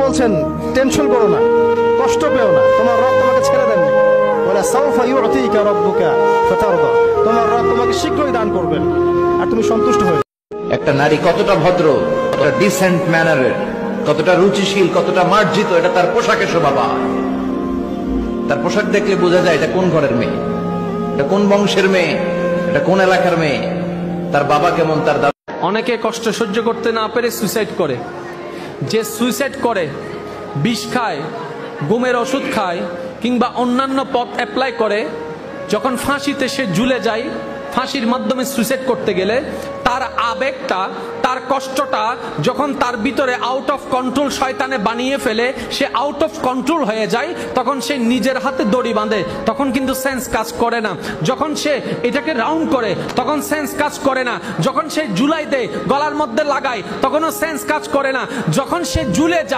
বলছেন টেনশন করো না, কষ্ট পেও না, তোমার রব তোমাকে ছেড়ে দেননি। বলে সাউফা ইউতিকা রাব্বুকা ফাতারদা, তোমার রব তোমাকে শীঘ্রই দান করবেন আর তুমি সন্তুষ্ট হয়ে। একটা নারী কতটা ভদ্র, কতটা ডিসেন্ট ম্যানারের, কতটা রুচিশীল, কতটা মার্জিত, এটা তার পোশাকে শোভা পায়। তার পোশাক দেখলে বোঝা যায় এটা কোন ঘরের মেয়ে, এটা কোন বংশের মেয়ে, এটা কোন এলাকার মেয়ে, তার বাবা কেমন, তার দাদা। অনেকে কষ্ট সহ্য করতে না পেরে সুইসাইড করে। যে সুইসাইড করে, বিষ খায়, ঘুমের ওষুধ খায়, কিংবা অন্যান্য পথ অ্যাপ্লাই করে, যখন ফাঁসিতে সে ঝুলে যায়, ফাঁসির মাধ্যমে সুইসাইড করতে গেলে তার আবেগটা, তার কষ্টটা যখন তার ভিতরে আউট অফ কন্ট্রোল শয়তানে বানিয়ে ফেলে, সে আউট অফ কন্ট্রোল হয়ে যায়, তখন সে নিজের হাতে দড়ি বাঁধে, তখন কিন্তু সেন্স কাজ করে না। যখন সে এটাকে রাউন্ড করে তখন সেন্স কাজ করে না। যখন সে ঝুলাই দেয়, গলার মধ্যে লাগায়, তখনও সেন্স কাজ করে না। যখন সে ঝুলে যায়